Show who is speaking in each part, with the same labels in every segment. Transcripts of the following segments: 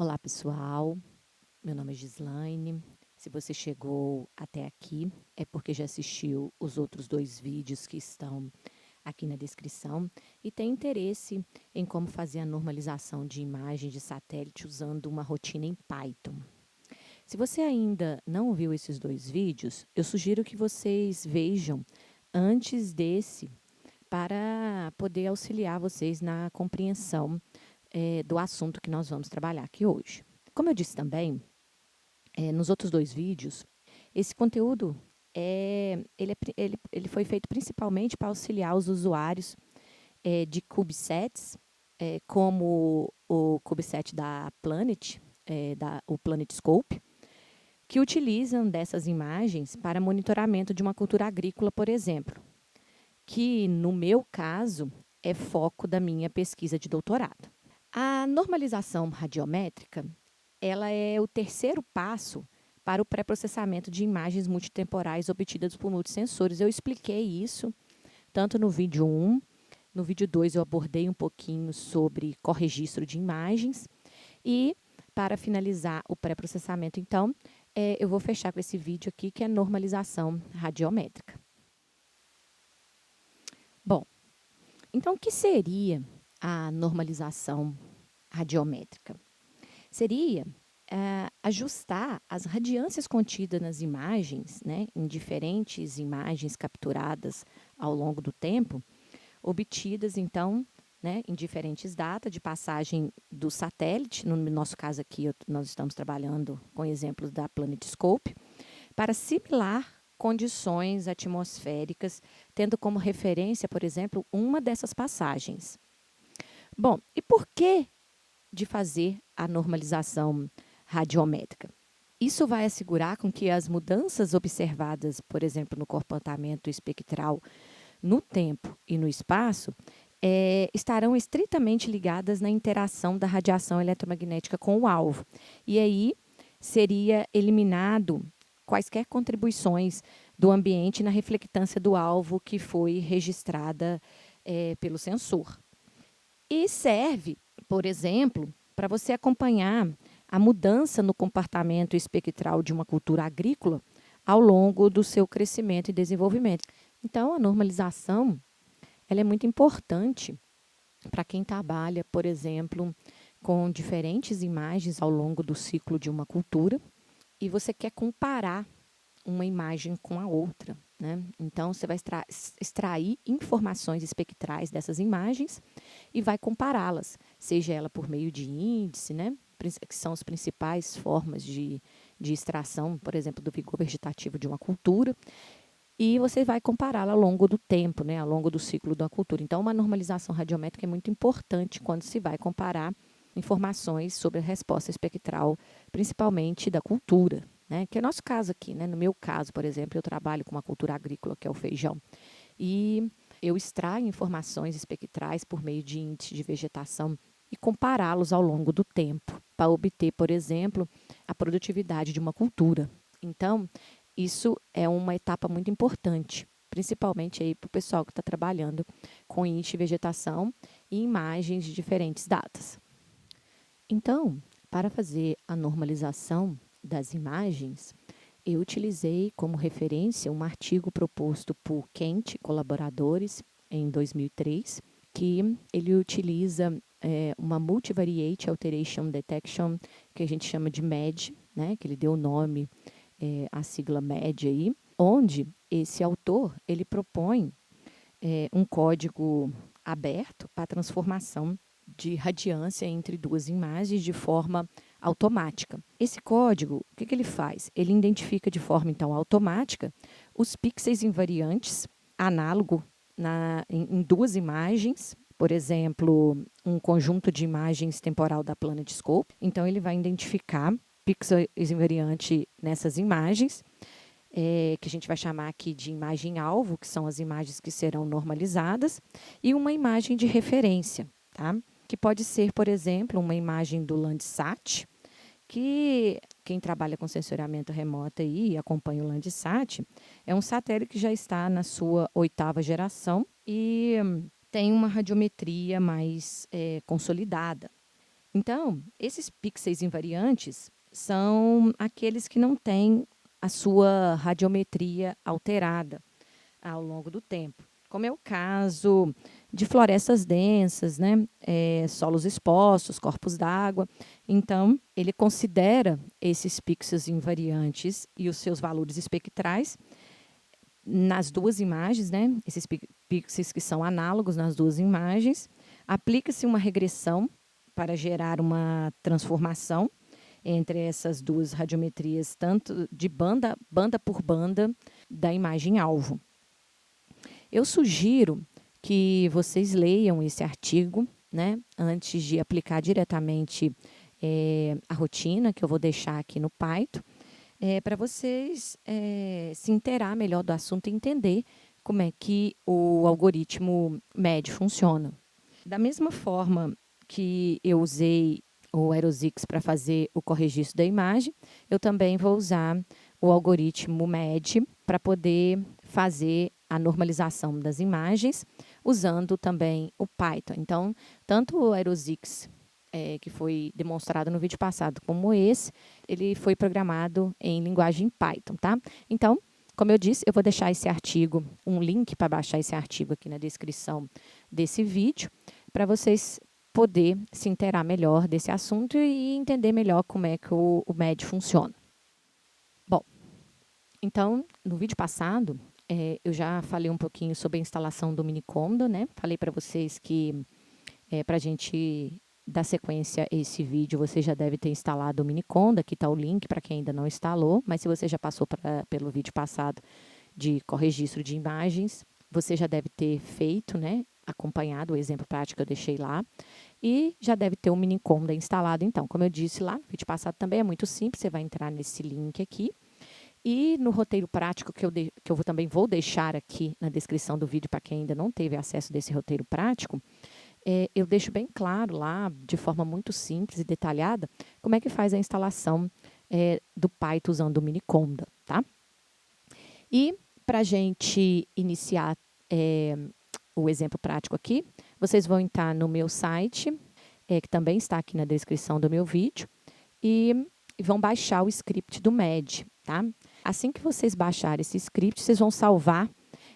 Speaker 1: Olá, pessoal. Meu nome é Gislaine. Se você chegou até aqui, é porque já assistiu os outros 2 vídeos que estão aqui na descrição e tem interesse em como fazer a normalização de imagem de satélite usando uma rotina em Python. Se você ainda não viu esses 2 vídeos, eu sugiro que vocês vejam antes desse para poder auxiliar vocês na compreensão do assunto que nós vamos trabalhar aqui hoje. Como eu disse também, nos outros 2 vídeos, esse conteúdo ele foi feito principalmente para auxiliar os usuários de CubeSats, como o CubeSat da Planet, o PlanetScope, que utilizam dessas imagens para monitoramento de uma cultura agrícola, por exemplo, que no meu caso é foco da minha pesquisa de doutorado. A normalização radiométrica, ela é o terceiro passo para o pré-processamento de imagens multitemporais obtidas por multissensores. Eu expliquei isso tanto no vídeo 1, no vídeo 2 eu abordei um pouquinho sobre corregistro de imagens e, para finalizar o pré-processamento, então, eu vou fechar com esse vídeo aqui, que é normalização radiométrica. Bom, então, o que seria a normalização radiométrica? Seria ajustar as radiâncias contidas nas imagens, né, em diferentes imagens capturadas ao longo do tempo, obtidas, então, né, em diferentes datas de passagem do satélite, no nosso caso aqui, nós estamos trabalhando com exemplos da PlanetScope, para simular condições atmosféricas, tendo como referência, por exemplo, uma dessas passagens. Bom, e por que de fazer a normalização radiométrica? Isso vai assegurar com que as mudanças observadas, por exemplo, no comportamento espectral no tempo e no espaço, estarão estritamente ligadas na interação da radiação eletromagnética com o alvo. E aí seria eliminado quaisquer contribuições do ambiente na reflectância do alvo que foi registrada pelo sensor. E serve, por exemplo, para você acompanhar a mudança no comportamento espectral de uma cultura agrícola ao longo do seu crescimento e desenvolvimento. Então, a normalização ela é muito importante para quem trabalha, por exemplo, com diferentes imagens ao longo do ciclo de uma cultura e você quer comparar uma imagem com a outra, né? Então, você vai extrair informações espectrais dessas imagens e vai compará-las, seja ela por meio de índice, né? Que são as principais formas de extração, por exemplo, do vigor vegetativo de uma cultura, e você vai compará-la ao longo do tempo, né? Ao longo do ciclo da cultura. Então, uma normalização radiométrica é muito importante quando se vai comparar informações sobre a resposta espectral, principalmente da cultura, né? Que é o nosso caso aqui, né? No meu caso, por exemplo, eu trabalho com uma cultura agrícola, que é o feijão, e eu extraio informações espectrais por meio de índice de vegetação e compará-los ao longo do tempo, para obter, por exemplo, a produtividade de uma cultura. Então, isso é uma etapa muito importante, principalmente aí para o pessoal que está trabalhando com índice de vegetação e imagens de diferentes datas. Então, para fazer a normalização das imagens, eu utilizei como referência um artigo proposto por Kent e colaboradores em 2003, que ele utiliza uma Multivariate Alteration Detection, que a gente chama de MED, né, que ele deu o nome, a sigla MED aí, onde esse autor ele propõe um código aberto para transformação de radiância entre duas imagens de forma automática. Esse código, o que ele faz? Ele identifica de forma, então, automática os pixels invariantes, análogo em duas imagens, por exemplo, um conjunto de imagens temporal da PlanetScope. Então, ele vai identificar pixels invariante nessas imagens, que a gente vai chamar aqui de imagem-alvo, que são as imagens que serão normalizadas, e uma imagem de referência, tá? Que pode ser, por exemplo, uma imagem do Landsat, que quem trabalha com sensoriamento remoto aí, e acompanha o Landsat, é um satélite que já está na sua 8ª geração e tem uma radiometria mais consolidada. Então, esses pixels invariantes são aqueles que não têm a sua radiometria alterada ao longo do tempo, como é o caso de florestas densas, né? Solos expostos, corpos d'água. Então, ele considera esses pixels invariantes e os seus valores espectrais nas duas imagens, né? Esses pixels que são análogos nas duas imagens. Aplica-se uma regressão para gerar uma transformação entre essas duas radiometrias, tanto de banda por banda da imagem-alvo. Eu sugiro que vocês leiam esse artigo, né, antes de aplicar diretamente a rotina, que eu vou deixar aqui no Python, para vocês se inteirar melhor do assunto e entender como é que o algoritmo MED funciona. Da mesma forma que eu usei o Aerosix para fazer o corregistro da imagem, eu também vou usar o algoritmo MED para poder fazer a normalização das imagens, usando também o Python. Então, tanto o Aerosix, que foi demonstrado no vídeo passado, como esse, ele foi programado em linguagem Python, tá? Então, como eu disse, eu vou deixar esse artigo, um link para baixar esse artigo aqui na descrição desse vídeo, para vocês poder se inteirar melhor desse assunto e entender melhor como é que o MED funciona. Bom, então, no vídeo passado, eu já falei um pouquinho sobre a instalação do Miniconda, né? Falei para vocês que, para a gente dar sequência a esse vídeo, você já deve ter instalado o Miniconda. Aqui está o link para quem ainda não instalou, mas se você já passou pelo vídeo passado de corregistro de imagens, você já deve ter feito, né? Acompanhado o exemplo prático que eu deixei lá. E já deve ter o Miniconda instalado, então. Como eu disse lá no vídeo passado, também é muito simples. Você vai entrar nesse link aqui. E no roteiro prático, que eu também vou deixar aqui na descrição do vídeo para quem ainda não teve acesso desse roteiro prático, eu deixo bem claro lá, de forma muito simples e detalhada, como é que faz a instalação do Python usando o Miniconda, tá? E para a gente iniciar o exemplo prático aqui, vocês vão entrar no meu site, que também está aqui na descrição do meu vídeo, e vão baixar o script do MED, tá? Assim que vocês baixarem esse script, vocês vão salvar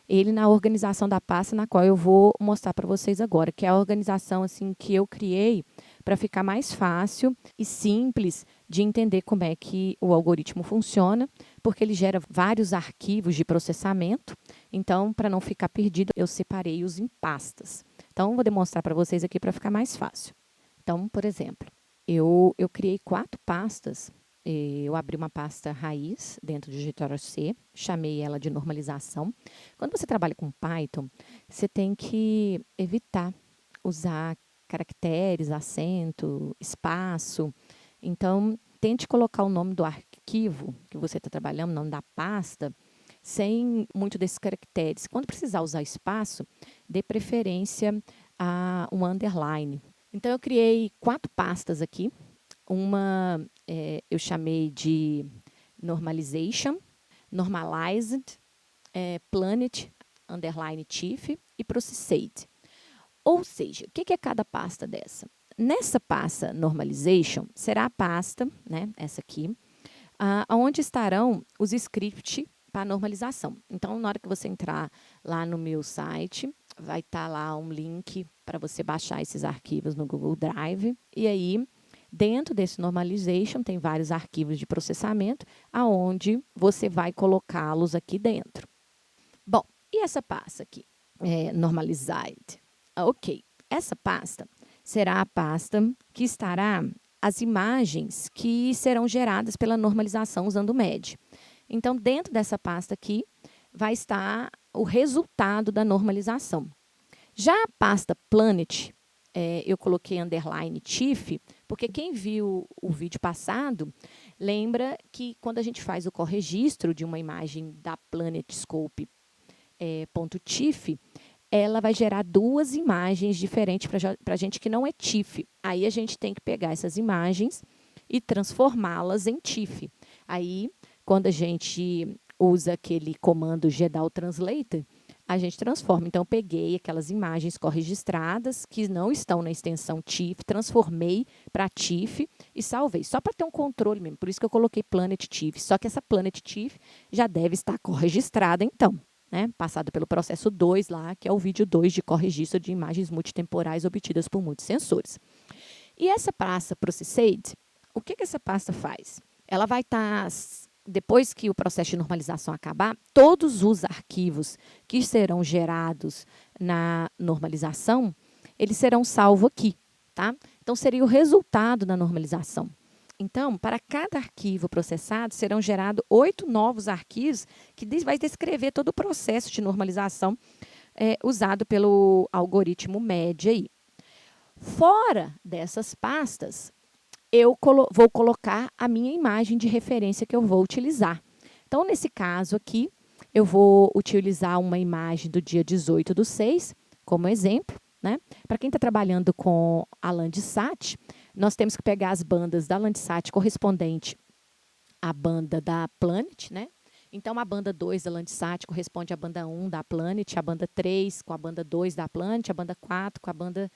Speaker 1: ele na organização da pasta na qual eu vou mostrar para vocês agora, que é a organização assim que eu criei para ficar mais fácil e simples de entender como é que o algoritmo funciona, porque ele gera vários arquivos de processamento. Então, para não ficar perdido, eu separei-os em pastas. Então, vou demonstrar para vocês aqui para ficar mais fácil. Então, por exemplo, eu criei 4 pastas. Eu abri uma pasta raiz dentro do digitório C, chamei ela de normalização. Quando você trabalha com Python, você tem que evitar usar caracteres, acento, espaço. Então, tente colocar o nome do arquivo que você está trabalhando, o nome da pasta, sem muito desses caracteres. Quando precisar usar espaço, dê preferência a um underline. Então, eu criei 4 pastas aqui. Uma eu chamei de Normalization, Normalized, Planet, Underline Chief e Processed. Ou seja, o que é cada pasta dessa? Nessa pasta Normalization, será a pasta, né, essa aqui, onde estarão os scripts para normalização. Então, na hora que você entrar lá no meu site, vai estar lá um link para você baixar esses arquivos no Google Drive. E aí, dentro desse Normalization, tem vários arquivos de processamento, aonde você vai colocá-los aqui dentro. Bom, e essa pasta aqui? Normalized. Ok, essa pasta será a pasta que estará as imagens que serão geradas pela normalização usando o MED. Então, dentro dessa pasta aqui, vai estar o resultado da normalização. Já a pasta Planet, eu coloquei underline Chief, porque quem viu o vídeo passado, lembra que quando a gente faz o corregistro de uma imagem da PlanetScope .tiff, ela vai gerar 2 imagens diferentes para a gente que não é TIFF. Aí a gente tem que pegar essas imagens e transformá-las em TIFF. Aí, quando a gente usa aquele comando GDAL Translate, a gente transforma. Então, eu peguei aquelas imagens corregistradas que não estão na extensão TIFF, transformei para TIFF e salvei. Só para ter um controle mesmo, por isso que eu coloquei Planet TIFF. Só que essa Planet TIFF já deve estar corregistrada, então, né? Passada pelo processo 2 lá, que é o vídeo 2 de corregistro de imagens multitemporais obtidas por muitos sensores. E essa pasta Processed, o que essa pasta faz? Ela vai estar, depois que o processo de normalização acabar, todos os arquivos que serão gerados na normalização, eles serão salvos aqui, tá? Então, seria o resultado da normalização. Então, para cada arquivo processado, serão gerados 8 novos arquivos que vai descrever todo o processo de normalização usado pelo algoritmo MED aí. Fora dessas pastas, eu vou colocar a minha imagem de referência que eu vou utilizar. Então, nesse caso aqui, eu vou utilizar uma imagem do dia 18/6 como exemplo, né? Para quem está trabalhando com a Landsat, nós temos que pegar as bandas da Landsat correspondente à banda da Planet, né? Então, a banda 2 da Landsat corresponde à banda 1 da Planet, a banda 3 com a banda 2 da Planet, a banda 4 com a banda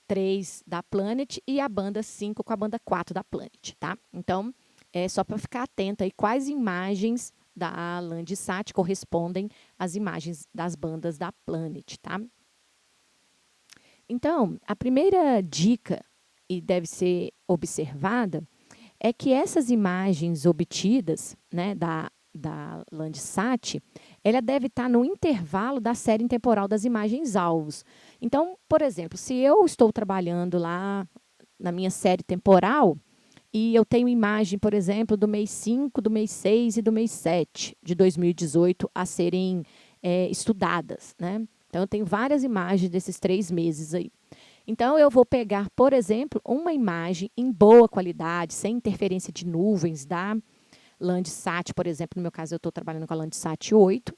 Speaker 1: 3 da Planet e a banda 5 com a banda 4 da Planet, tá? Então, é só para ficar atento aí quais imagens da Landsat correspondem às imagens das bandas da Planet, tá? Então, a primeira dica, e deve ser observada, é que essas imagens obtidas, né, da Landsat, ela deve estar no intervalo da série temporal das imagens alvos. Então, por exemplo, se eu estou trabalhando lá na minha série temporal e eu tenho imagem, por exemplo, do mês 5, do mês 6 e do mês 7 de 2018 a serem estudadas, né? Então, eu tenho várias imagens desses 3 meses aí. Então, eu vou pegar, por exemplo, uma imagem em boa qualidade, sem interferência de nuvens da Landsat, por exemplo, no meu caso, eu estou trabalhando com a Landsat 8,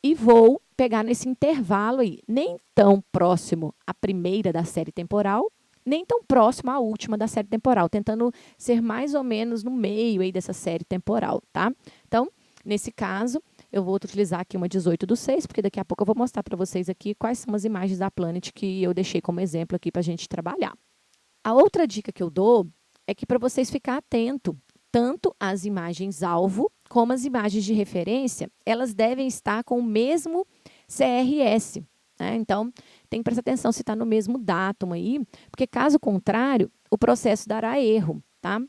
Speaker 1: e vou pegar nesse intervalo aí, nem tão próximo à primeira da série temporal, nem tão próximo à última da série temporal, tentando ser mais ou menos no meio aí dessa série temporal, tá? Então, nesse caso, eu vou utilizar aqui uma 18/6, porque daqui a pouco eu vou mostrar para vocês aqui quais são as imagens da Planet que eu deixei como exemplo aqui para a gente trabalhar. A outra dica que eu dou é que para vocês ficar atento, tanto as imagens alvo como as imagens de referência, elas devem estar com o mesmo CRS, né? Então, tem que prestar atenção se está no mesmo datum aí, porque caso contrário, o processo dará erro, tá?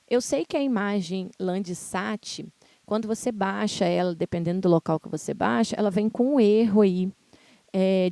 Speaker 1: Eu sei que a imagem Landsat, quando você baixa ela, dependendo do local que você baixa, ela vem com um erro aí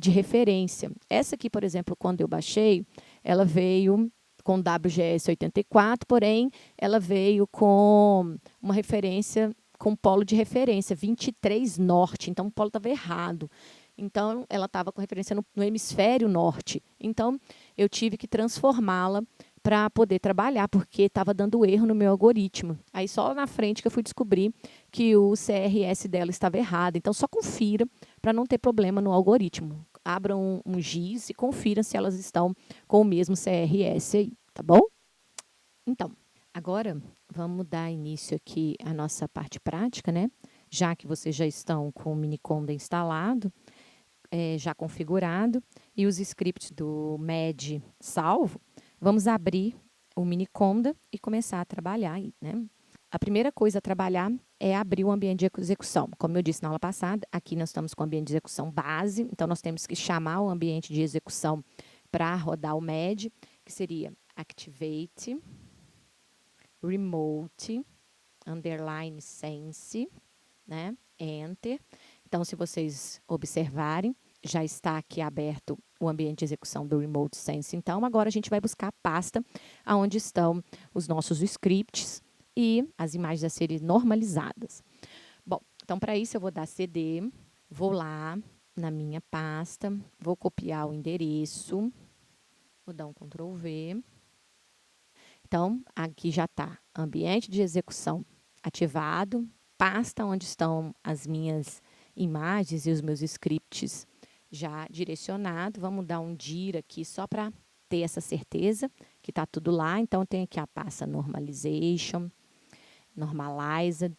Speaker 1: de referência. Essa aqui, por exemplo, quando eu baixei, ela veio com WGS 84, porém, ela veio com uma referência, com polo de referência, 23 norte, então o polo estava errado. Então, ela estava com referência no hemisfério norte. Então, eu tive que transformá-la para poder trabalhar, porque estava dando erro no meu algoritmo. Aí, só na frente que eu fui descobrir que o CRS dela estava errado. Então, só confira para não ter problema no algoritmo. Abram um GIS e confiram se elas estão com o mesmo CRS aí, tá bom? Então, agora vamos dar início aqui à nossa parte prática, né? Já que vocês já estão com o Miniconda instalado, já configurado, e os scripts do MED salvo, vamos abrir o Miniconda e começar a trabalhar aí, né? A primeira coisa a trabalhar é abrir o ambiente de execução. Como eu disse na aula passada, aqui nós estamos com o ambiente de execução base, então nós temos que chamar o ambiente de execução para rodar o MED, que seria activate, remote, underline sense, né? Enter. Então, se vocês observarem, já está aqui aberto o ambiente de execução do Remote Sense. Então, agora a gente vai buscar a pasta onde estão os nossos scripts e as imagens a serem normalizadas. Bom, então, para isso, eu vou dar CD, vou lá na minha pasta, vou copiar o endereço, vou dar um Ctrl V. Então, aqui já está ambiente de execução ativado, pasta onde estão as minhas imagens e os meus scripts já direcionado. Vamos dar um dir aqui só para ter essa certeza que está tudo lá. Então, tem aqui a pasta Normalization, Normalized,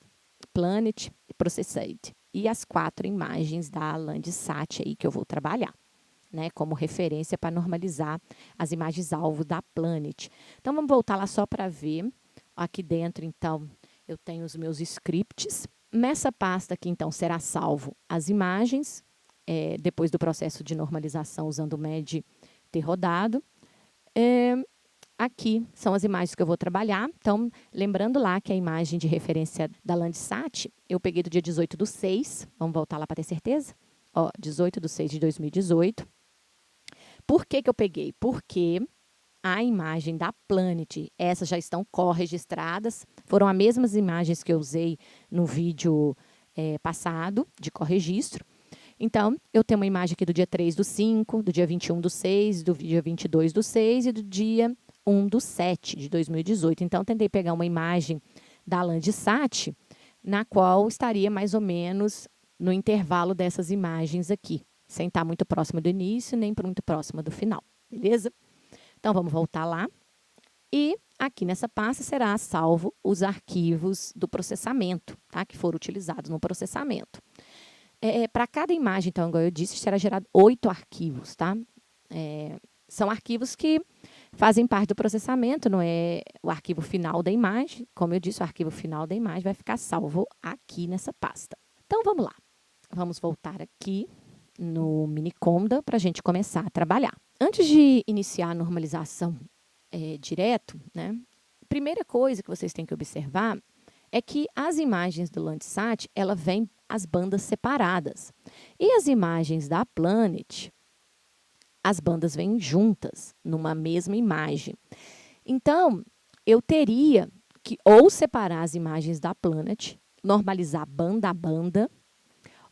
Speaker 1: Planet e Processed. e as 4 imagens da Landsat aí que eu vou trabalhar, né, como referência para normalizar as imagens alvo da Planet. Então, vamos voltar lá só para ver. Aqui dentro, então, eu tenho os meus scripts. Nessa pasta aqui, então, será salvo as imagens, depois do processo de normalização usando o MED ter rodado. Aqui são as imagens que eu vou trabalhar. Então, lembrando lá que a imagem de referência da Landsat, eu peguei do dia 18/6. Vamos voltar lá para ter certeza? Ó, 18/6 de 2018. Por que eu peguei? Porque a imagem da Planet, essas já estão corregistradas, foram as mesmas imagens que eu usei no vídeo passado, de corregistro. Então, eu tenho uma imagem aqui do dia 3/5, do dia 21/6, do dia 22/6 e do dia 1/7 de 2018. Então, tentei pegar uma imagem da Landsat, na qual estaria mais ou menos no intervalo dessas imagens aqui, sem estar muito próxima do início, nem muito próxima do final, beleza? Então, vamos voltar lá. E aqui nessa pasta será salvo os arquivos do processamento, tá? Que foram utilizados no processamento. Para cada imagem, então, igual eu disse, será gerado 8 arquivos, tá? São arquivos que fazem parte do processamento, não é o arquivo final da imagem. Como eu disse, o arquivo final da imagem vai ficar salvo aqui nessa pasta. Então, vamos lá. Vamos voltar aqui no Miniconda para a gente começar a trabalhar. Antes de iniciar a normalização direto, né, a primeira coisa que vocês têm que observar é que as imagens do Landsat, ela vem as bandas separadas. E as imagens da Planet, as bandas vêm juntas, numa mesma imagem. Então, eu teria que ou separar as imagens da Planet, normalizar banda a banda,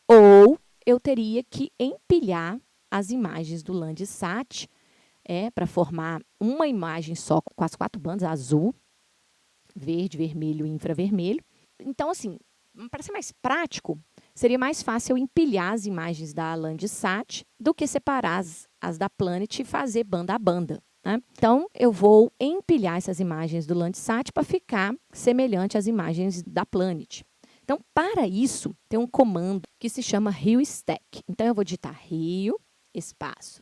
Speaker 1: ou eu teria que empilhar as imagens do Landsat para formar uma imagem só com as 4 bandas, azul, verde, vermelho e infravermelho. Então, assim, para ser mais prático, seria mais fácil eu empilhar as imagens da Landsat do que separar as da Planet e fazer banda a banda, né? Então, eu vou empilhar essas imagens do Landsat para ficar semelhante às imagens da Planet. Então, para isso, tem um comando que se chama rio stack. Então, eu vou digitar rio, espaço,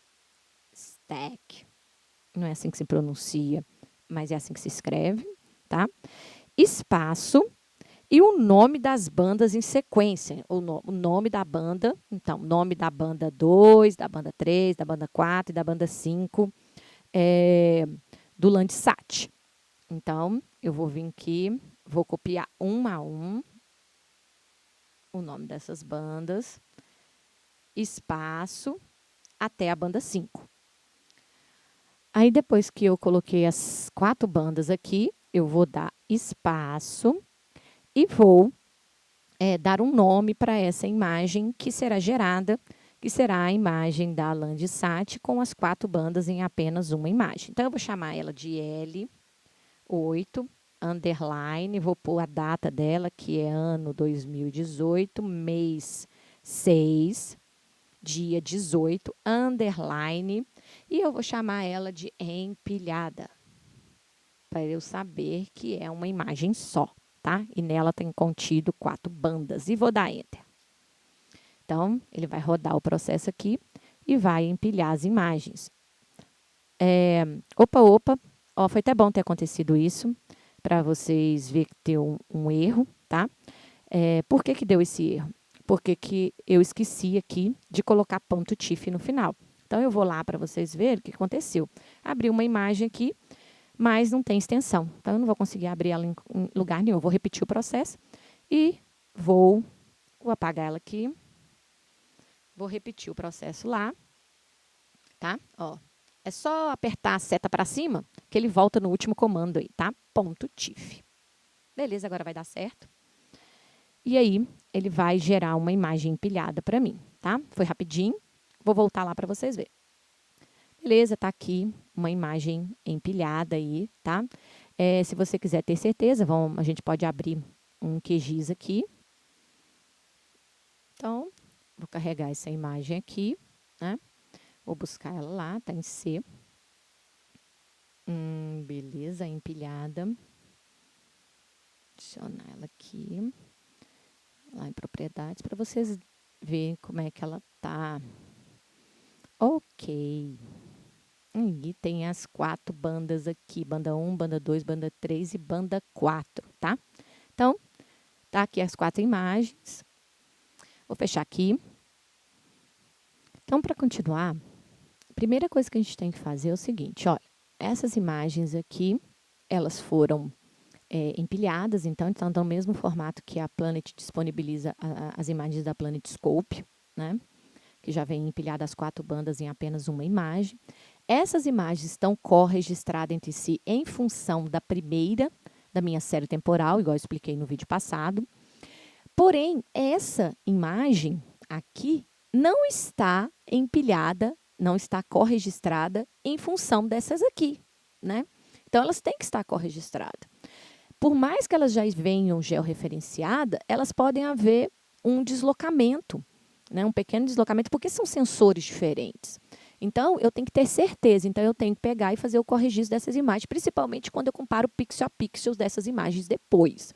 Speaker 1: stack. Não é assim que se pronuncia, mas é assim que se escreve, tá? Espaço e o nome das bandas em sequência. O nome da banda, então, nome da banda 2, da banda 3, da banda 4 e da banda 5 do Landsat. Então, eu vou vir aqui, vou copiar um a um o nome dessas bandas, espaço, até a banda 5. Aí, depois que eu coloquei as 4 bandas aqui, eu vou dar espaço e vou dar um nome para essa imagem que será gerada, que será a imagem da Landsat com as 4 bandas em apenas uma imagem. Então, eu vou chamar ela de L8, underline, vou pôr a data dela, que é ano 2018, mês 6, dia 18, underline, e eu vou chamar ela de empilhada, para eu saber que é uma imagem só, tá? E nela tem contido 4 bandas. E vou dar Enter. Então, ele vai rodar o processo aqui e vai empilhar as imagens. Opa, ó, foi até bom ter acontecido isso, para vocês verem que deu um erro, tá? Por que deu esse erro? Porque que eu esqueci aqui de colocar ponto .tif no final. Então, eu vou lá para vocês verem o que aconteceu. Abri uma imagem aqui, mas não tem extensão. Então, eu não vou conseguir abrir ela em lugar nenhum. Eu vou repetir o processo e vou apagar ela aqui. Vou repetir o processo lá, tá? Ó, é só apertar a seta para cima que ele volta no último comando aí, tá? Ponto .tif. Beleza, agora vai dar certo. E aí, ele vai gerar uma imagem empilhada para mim, tá? Foi rapidinho. Vou voltar lá para vocês verem. Beleza, tá aqui uma imagem empilhada aí, tá? Se você quiser ter certeza, a gente pode abrir um QGIS aqui. Então, vou carregar essa imagem aqui, né? Vou buscar ela lá, tá em C. Beleza, empilhada. Adicionar ela aqui. lá em propriedades, para vocês verem como é que ela tá. Ok. E tem as 4 bandas aqui, banda 1, banda 2, banda 3 e banda 4, tá? Então, tá aqui as 4 imagens. Vou fechar aqui. Então, para continuar, a primeira coisa que a gente tem que fazer é o seguinte, olha, essas imagens aqui, elas foram empilhadas, então estão no mesmo formato que a Planet disponibiliza as imagens da PlanetScope, né? Que já vem empilhadas as 4 bandas em apenas uma imagem. Essas imagens estão corregistradas entre si em função da primeira da minha série temporal, igual eu expliquei no vídeo passado. Porém, essa imagem aqui não está empilhada, não está corregistrada em função dessas aqui, né? Então, elas têm que estar corregistradas. Por mais que elas já venham georreferenciadas, elas podem haver um deslocamento, né? Um pequeno deslocamento, porque são sensores diferentes. Então, eu tenho que ter certeza. Então, eu tenho que pegar e fazer o corregistro dessas imagens, principalmente quando eu comparo pixel a pixel dessas imagens depois.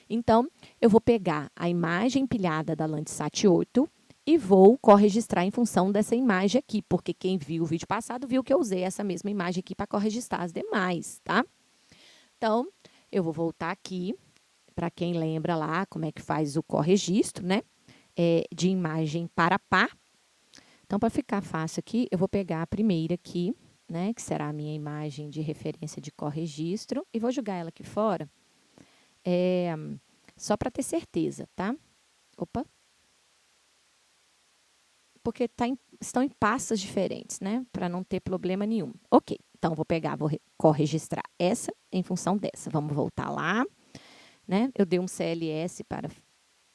Speaker 1: Então, eu vou pegar a imagem empilhada da Landsat 8 e vou corregistrar em função dessa imagem aqui, porque quem viu o vídeo passado viu que eu usei essa mesma imagem aqui para corregistrar as demais, tá? Então, eu vou voltar aqui, para quem lembra lá como é que faz o corregistro, né? De imagem para par. Então, para ficar fácil aqui, eu vou pegar a primeira aqui, né? Que será a minha imagem de referência de corregistro, e vou jogar ela aqui fora, só para ter certeza, tá? Opa! Porque estão em pastas diferentes, né? Para não ter problema nenhum. Ok, então vou pegar, vou corregistrar essa em função dessa. Vamos voltar lá, né? Eu dei um CLS para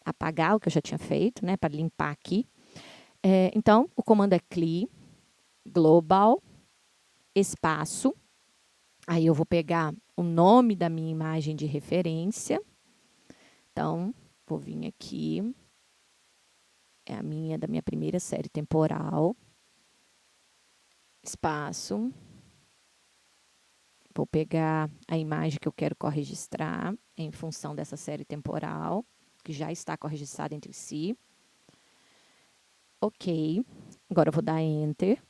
Speaker 1: apagar o que eu já tinha feito, né? Para limpar aqui. Então, o comando é CLI, global, espaço. Aí eu vou pegar o nome da minha imagem de referência. Então, vou vir aqui. É da minha primeira série temporal. Espaço. Vou pegar a imagem que eu quero corregistrar em função dessa série temporal, que já está corregistrada entre si. Ok. Agora eu vou dar Enter.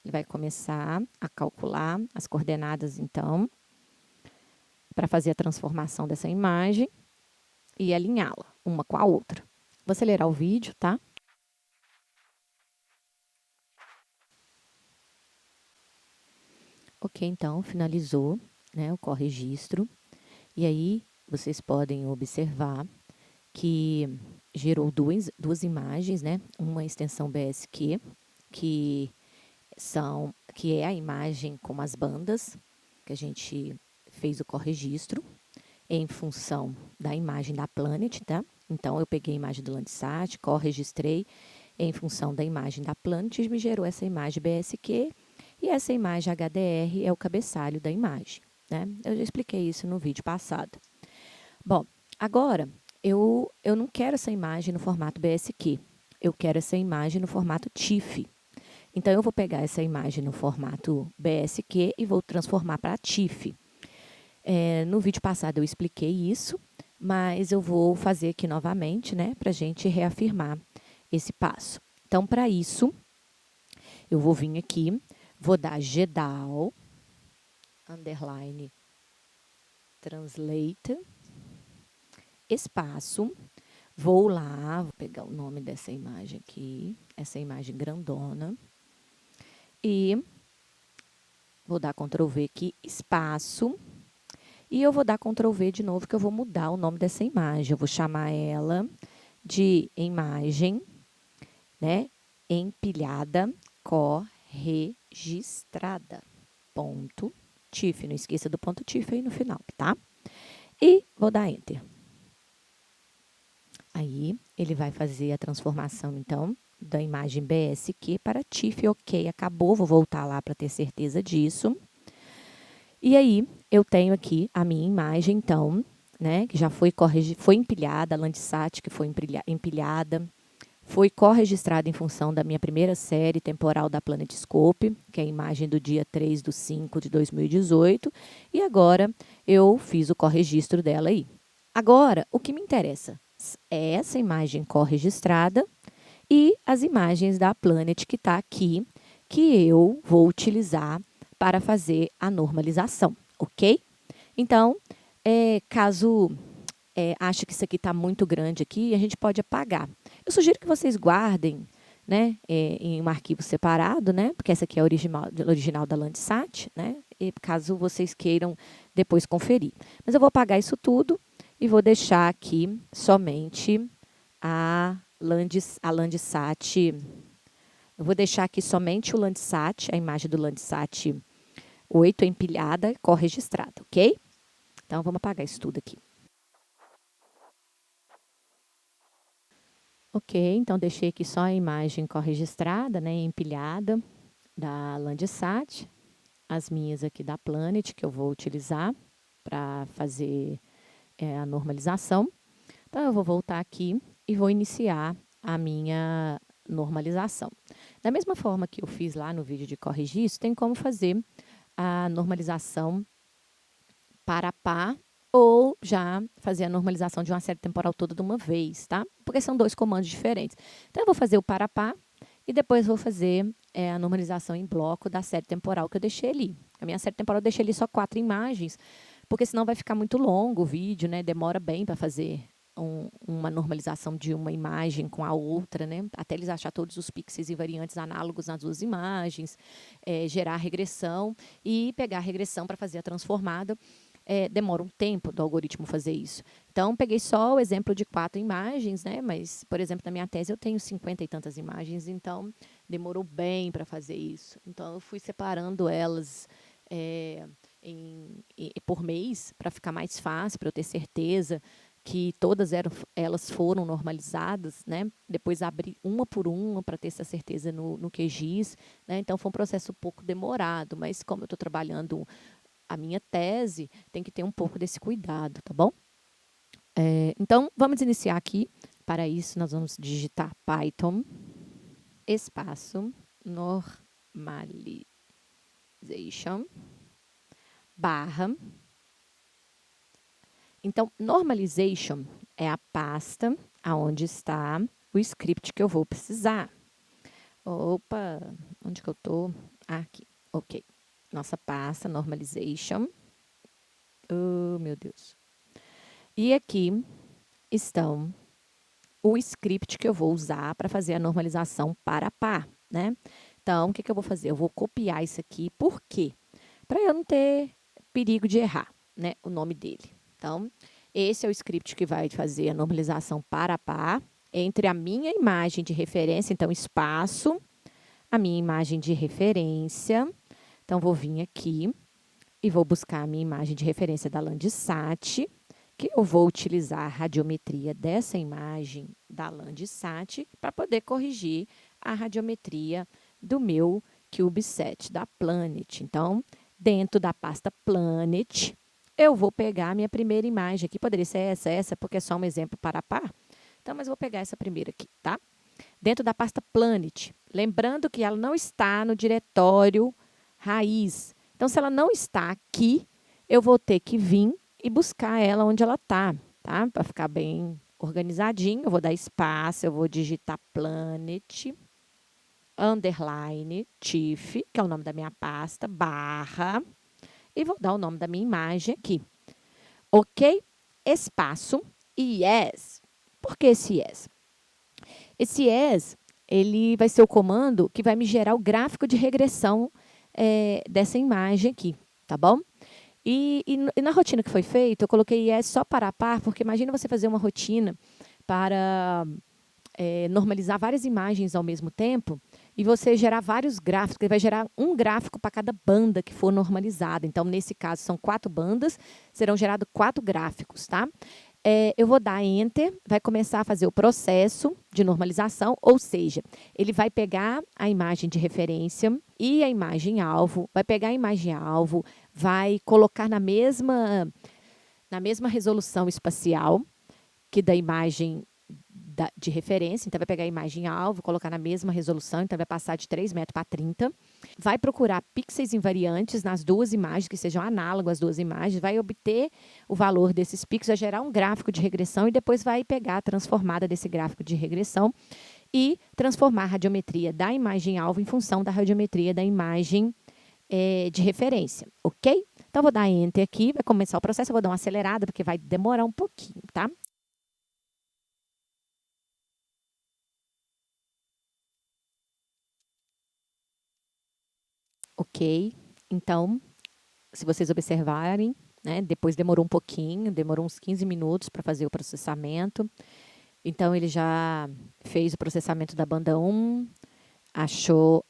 Speaker 1: Ele vai começar a calcular as coordenadas, então, para fazer a transformação dessa imagem e alinhá-la uma com a outra. Vou acelerar o vídeo, tá? Ok, então, finalizou, né, o corregistro. E aí, vocês podem observar que gerou duas imagens, né? Uma extensão BSQ, que é a imagem com as bandas, que a gente fez o corregistro, em função da imagem da Planet, tá? Então, eu peguei a imagem do Landsat, corregistrei em função da imagem da Planet e me gerou essa imagem BSQ, e essa imagem HDR é o cabeçalho da imagem, né? Eu já expliquei isso no vídeo passado. Bom, agora, eu não quero essa imagem no formato BSQ, eu quero essa imagem no formato TIFF. Então, eu vou pegar essa imagem no formato BSQ e vou transformar para TIFF. No vídeo passado eu expliquei isso, mas eu vou fazer aqui novamente, né, para a gente reafirmar esse passo. Então, para isso, eu vou vir aqui, vou dar GDAL, underline, translate, espaço, vou lá, vou pegar o nome dessa imagem aqui, essa imagem grandona, e vou dar Ctrl V aqui, espaço, e eu vou dar Ctrl V de novo, que eu vou mudar o nome dessa imagem. Eu vou chamar ela de imagem, né, empilhada, corregistrada. Ponto TIFF. Não esqueça do ponto TIFF aí no final, tá? E vou dar Enter. Aí, ele vai fazer a transformação, então, da imagem BSQ para TIFF. Ok, acabou. Vou voltar lá para ter certeza disso. E aí, eu tenho aqui a minha imagem, então, né, que já foi empilhada, a Landsat que foi empilhada, foi corregistrada em função da minha primeira série temporal da PlanetScope, que é a imagem do dia 3/5 de 2018, e agora eu fiz o corregistro dela aí. Agora, o que me interessa é essa imagem corregistrada e as imagens da Planet que está aqui, que eu vou utilizar para fazer a normalização, ok? Então, caso ache que isso aqui está muito grande aqui, a gente pode apagar. Eu sugiro que vocês guardem, né, em um arquivo separado, né, porque essa aqui é a original da Landsat, né, e caso vocês queiram depois conferir. Mas eu vou apagar isso tudo e vou deixar aqui somente a Landsat. Eu vou deixar aqui somente o Landsat, a imagem do Landsat 8 empilhada, corregistrada, ok? Então, vamos apagar isso tudo aqui. Ok, então deixei aqui só a imagem corregistrada, né, empilhada, da Landsat, as minhas aqui da Planet, que eu vou utilizar para fazer a normalização. Então, eu vou voltar aqui e vou iniciar a minha normalização. Da mesma forma que eu fiz lá no vídeo de corrigir isso, tem como fazer a normalização para a par ou já fazer a normalização de uma série temporal toda de uma vez, tá? Porque são dois comandos diferentes. Então, eu vou fazer o para a par e depois vou fazer a normalização em bloco da série temporal que eu deixei ali. A minha série temporal eu deixei ali só 4 imagens, porque senão vai ficar muito longo o vídeo, né? Demora bem para fazer uma normalização de uma imagem com a outra, né? Até eles achar todos os pixels e variantes análogos nas duas imagens, gerar regressão e pegar a regressão para fazer a transformada. Demora um tempo do algoritmo fazer isso. Então, peguei só o exemplo de 4 imagens, né? Mas, por exemplo, na minha tese eu tenho 50 e tantas imagens, então demorou bem para fazer isso. Então, eu fui separando elas por mês para ficar mais fácil, para eu ter certeza que todas elas foram normalizadas, né? Depois abri uma por uma para ter essa certeza no QGIS, né? Então, foi um processo um pouco demorado, mas como eu estou trabalhando a minha tese, tem que ter um pouco desse cuidado, tá bom? Então, vamos iniciar aqui. Para isso, nós vamos digitar Python, espaço, normalization, barra. Então, normalization é a pasta onde está o script que eu vou precisar. Opa, onde que eu estou? Aqui, ok. Nossa pasta, normalization. Oh, meu Deus. E aqui estão o script que eu vou usar para fazer a normalização para a par, né? Então, o que eu vou fazer? Eu vou copiar isso aqui, por quê? Para eu não ter perigo de errar, né, o nome dele. Então, esse é o script que vai fazer a normalização para a par entre a minha imagem de referência, então, espaço, a minha imagem de referência. Então, vou vir aqui e vou buscar a minha imagem de referência da Landsat, que eu vou utilizar a radiometria dessa imagem da Landsat para poder corrigir a radiometria do meu CubeSat, da Planet. Então, dentro da pasta Planet, eu vou pegar a minha primeira imagem aqui. Poderia ser essa, porque é só um exemplo para a par. Então, mas vou pegar essa primeira aqui, tá? Dentro da pasta Planet. Lembrando que ela não está no diretório raiz. Então, se ela não está aqui, eu vou ter que vir e buscar ela onde ela está, tá? Para ficar bem organizadinho, eu vou dar espaço, eu vou digitar Planet, underline, TIFF, que é o nome da minha pasta, barra, e vou dar o nome da minha imagem aqui. Ok? Espaço, yes. Por que esse yes? Esse yes, ele vai ser o comando que vai me gerar o gráfico de regressão dessa imagem aqui, tá bom? E na rotina que foi feita, eu coloquei yes só para a par, porque imagina você fazer uma rotina para normalizar várias imagens ao mesmo tempo e você gerar vários gráficos, ele vai gerar um gráfico para cada banda que for normalizada. Então, nesse caso, são 4 bandas, serão gerados 4 gráficos, tá? Eu vou dar Enter, vai começar a fazer o processo de normalização, ou seja, ele vai pegar a imagem de referência e a imagem-alvo, vai pegar a imagem-alvo, vai colocar na mesma resolução espacial que da imagem de referência, então vai pegar a imagem-alvo, colocar na mesma resolução, então vai passar de 3 metros para 30. Vai procurar pixels invariantes nas duas imagens, que sejam análogas às duas imagens, vai obter o valor desses pixels, vai gerar um gráfico de regressão e depois vai pegar a transformada desse gráfico de regressão e transformar a radiometria da imagem-alvo em função da radiometria da imagem de referência, ok? Então, vou dar Enter aqui, vai começar o processo, eu vou dar uma acelerada, porque vai demorar um pouquinho, tá? Ok, então, se vocês observarem, né, depois demorou um pouquinho, demorou uns 15 minutos para fazer o processamento. Então, ele já fez o processamento da banda 1, achou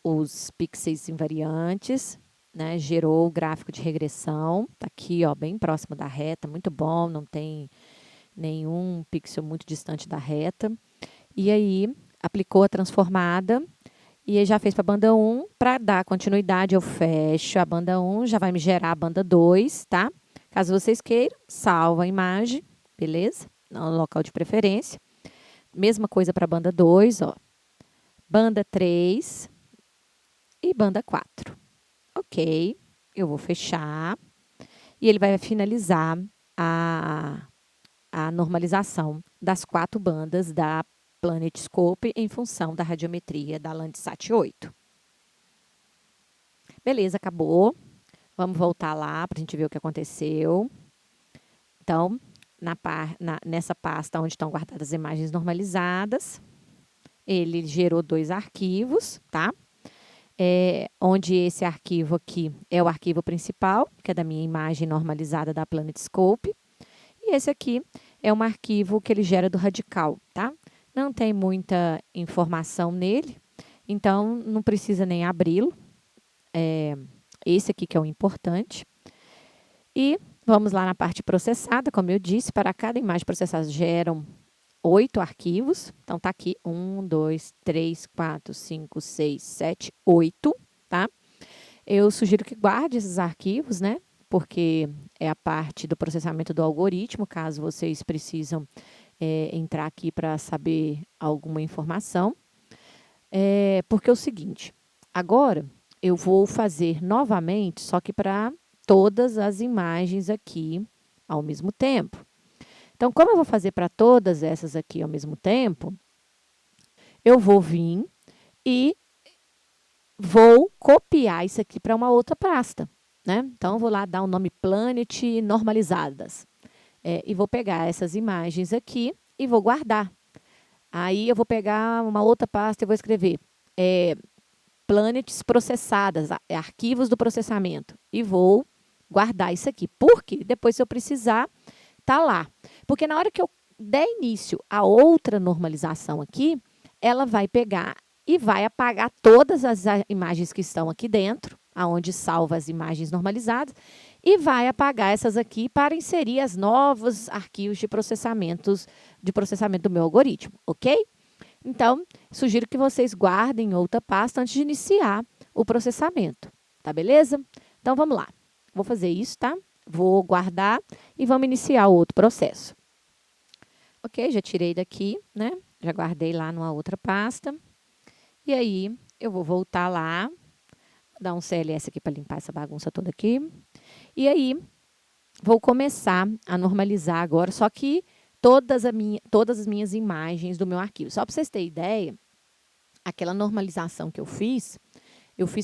Speaker 1: os pixels invariantes, né, gerou o gráfico de regressão, tá aqui, ó, bem próximo da reta, muito bom, não tem nenhum pixel muito distante da reta. E aí, aplicou a transformada, e aí já fez para a banda 1, para dar continuidade, eu fecho a banda 1, já vai me gerar a banda 2, tá? Caso vocês queiram, salva a imagem, beleza? No local de preferência. Mesma coisa para a banda 2, ó. Banda 3 e banda 4. Ok, eu vou fechar. E ele vai finalizar a normalização das 4 bandas da PlanetScope em função da radiometria da Landsat 8. Beleza, acabou. Vamos voltar lá para a gente ver o que aconteceu. Então, nessa pasta onde estão guardadas as imagens normalizadas, ele gerou 2 arquivos, tá? Onde esse arquivo aqui é o arquivo principal, que é da minha imagem normalizada da PlanetScope. E esse aqui é um arquivo que ele gera do radical, tá? Não tem muita informação nele, então não precisa nem abri-lo. Esse aqui que é o importante. E vamos lá na parte processada, como eu disse, para cada imagem processada geram 8 arquivos. Então, tá aqui 1, 2, 3, 4, 5, 6, 7, 8, tá? Eu sugiro que guarde esses arquivos, né? Porque é a parte do processamento do algoritmo, caso vocês precisam entrar aqui para saber alguma informação. Porque é o seguinte, agora eu vou fazer novamente, só que para todas as imagens aqui ao mesmo tempo. Então, como eu vou fazer para todas essas aqui ao mesmo tempo, eu vou vir e vou copiar isso aqui para uma outra pasta, né? Então, eu vou lá dar o nome Planet Normalizadas. E vou pegar essas imagens aqui e vou guardar. Aí, eu vou pegar uma outra pasta e vou escrever Planets processadas, arquivos do processamento. E vou guardar isso aqui. Porque depois, se eu precisar, tá lá. Porque na hora que eu der início a outra normalização aqui, ela vai pegar e vai apagar todas as imagens que estão aqui dentro, aonde salva as imagens normalizadas, e vai apagar essas aqui para inserir as novos arquivos de processamento do meu algoritmo, ok? Então, sugiro que vocês guardem outra pasta antes de iniciar o processamento, tá beleza? Então, vamos lá. Vou fazer isso, tá? Vou guardar e vamos iniciar o outro processo. Ok, já tirei daqui, né? Já guardei lá numa outra pasta. E aí, eu vou voltar lá, vou dar um CLS aqui para limpar essa bagunça toda aqui. E aí, vou começar a normalizar agora, só que todas as minhas imagens do meu arquivo. Só para vocês terem ideia, aquela normalização que eu fiz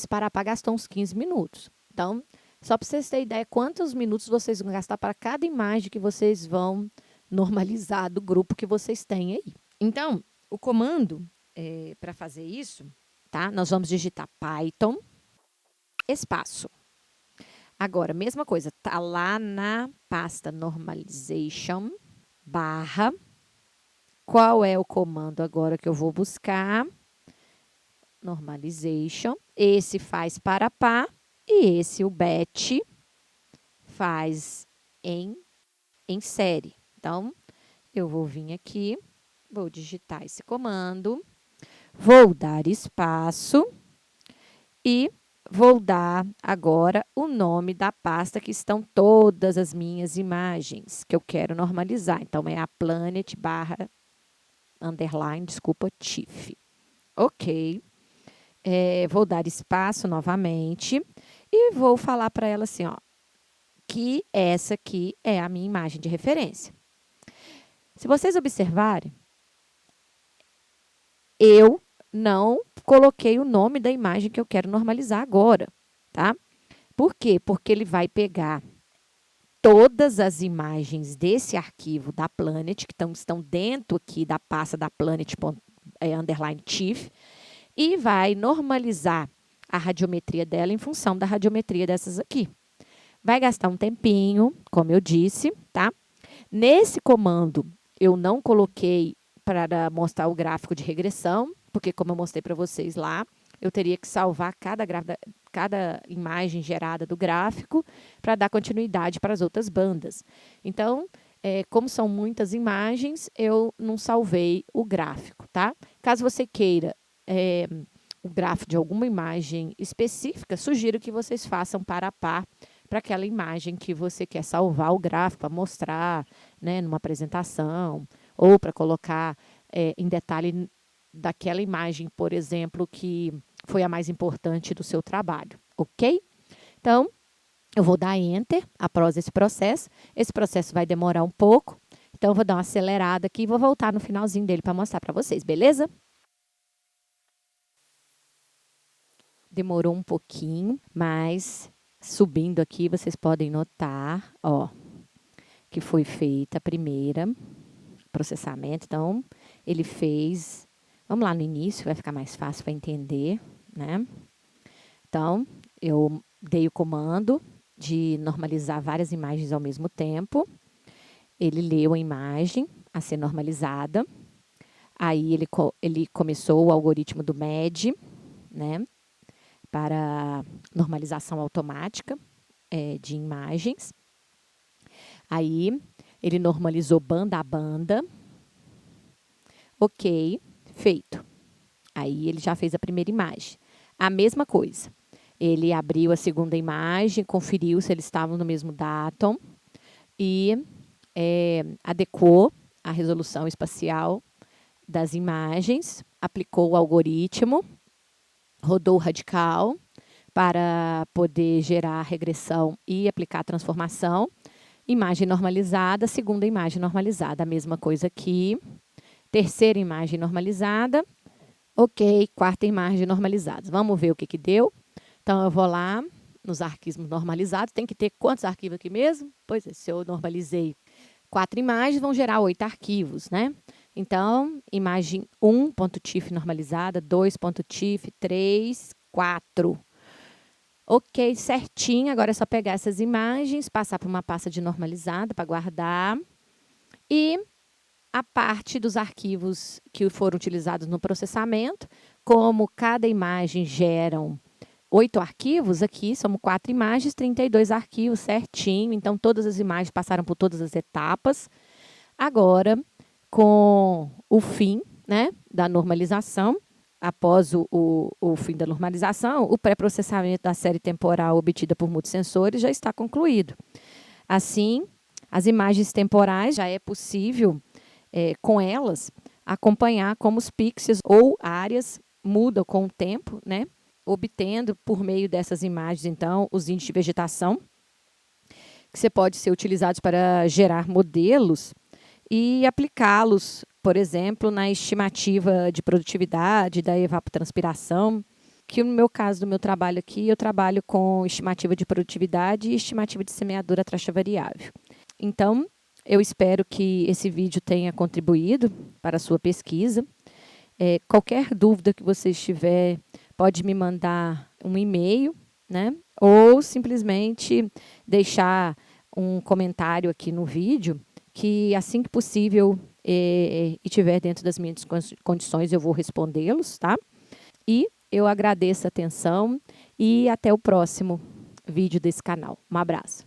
Speaker 1: para gastar uns 15 minutos. Então, só para vocês terem ideia quantos minutos vocês vão gastar para cada imagem que vocês vão normalizar do grupo que vocês têm aí. Então, o comando para fazer isso, tá? Nós vamos digitar Python, espaço. Agora, mesma coisa, tá lá na pasta normalization, barra. Qual é o comando agora que eu vou buscar? Normalization. Esse faz para pá e esse, o batch, faz em série. Então, eu vou vir aqui, vou digitar esse comando, vou dar espaço e vou dar agora o nome da pasta que estão todas as minhas imagens que eu quero normalizar. Então, é a planet barra underline, desculpa, TIFF. Ok. Vou dar espaço novamente e vou falar para ela assim, ó, que essa aqui é a minha imagem de referência. Se vocês observarem, eu não coloquei o nome da imagem que eu quero normalizar agora, tá? Por quê? Porque ele vai pegar todas as imagens desse arquivo da Planet, que estão dentro aqui da pasta da Planet underline TIFF, e vai normalizar a radiometria dela em função da radiometria dessas aqui. Vai gastar um tempinho, como eu disse, tá? Nesse comando, eu não coloquei para mostrar o gráfico de regressão, porque como eu mostrei para vocês lá, eu teria que salvar cada imagem gerada do gráfico para dar continuidade para as outras bandas. Então, como são muitas imagens, eu não salvei o gráfico, tá? Caso você queira o gráfico de alguma imagem específica, sugiro que vocês façam par a par para aquela imagem que você quer salvar o gráfico para mostrar, né, numa apresentação, ou para colocar em detalhe daquela imagem, por exemplo, que foi a mais importante do seu trabalho, ok? Então, eu vou dar Enter após esse processo. Esse processo vai demorar um pouco, então eu vou dar uma acelerada aqui e vou voltar no finalzinho dele para mostrar para vocês, beleza? Demorou um pouquinho, mas subindo aqui, vocês podem notar, ó, que foi feita a primeira processamento. Então, ele fez... Vamos lá no início, vai ficar mais fácil para entender, né? Então, eu dei o comando de normalizar várias imagens ao mesmo tempo. Ele leu a imagem a ser normalizada. Aí, ele começou o algoritmo do MED, né? Para normalização automática de imagens. Aí, ele normalizou banda a banda. Ok, feito. Aí, ele já fez a primeira imagem. A mesma coisa. Ele abriu a segunda imagem, conferiu se eles estavam no mesmo datum e adequou a resolução espacial das imagens, aplicou o algoritmo, rodou o radical para poder gerar a regressão e aplicar a transformação. Imagem normalizada, segunda imagem normalizada, a mesma coisa aqui. Terceira imagem normalizada. Ok, quarta imagem normalizada. Vamos ver o que deu. Então, eu vou lá nos arquivos normalizados. Tem que ter quantos arquivos aqui mesmo? Pois é, se eu normalizei 4 imagens, vão gerar 8 arquivos, né? Então, imagem 1.tif normalizada, 2.tif, 3, 4. Ok, certinho. Agora é só pegar essas imagens, passar para uma pasta de normalizada para guardar. E a parte dos arquivos que foram utilizados no processamento, como cada imagem geram 8 arquivos, aqui são 4 imagens, 32 arquivos, certinho. Então, todas as imagens passaram por todas as etapas. Agora, com o fim, né, da normalização, após o fim da normalização, o pré-processamento da série temporal obtida por multissensores já está concluído. Assim, as imagens temporais já é possível, com elas, acompanhar como os pixels ou áreas mudam com o tempo, né? Obtendo, por meio dessas imagens, então, os índices de vegetação, que você pode ser utilizados para gerar modelos e aplicá-los, por exemplo, na estimativa de produtividade da evapotranspiração, que no meu caso do meu trabalho aqui, eu trabalho com estimativa de produtividade e estimativa de semeadura taxa variável. Então, eu espero que esse vídeo tenha contribuído para a sua pesquisa. Qualquer dúvida que você tiver, pode me mandar um e-mail, né? Ou simplesmente deixar um comentário aqui no vídeo, que assim que possível e tiver dentro das minhas condições, eu vou respondê-los, tá? E eu agradeço a atenção e até o próximo vídeo desse canal. Um abraço.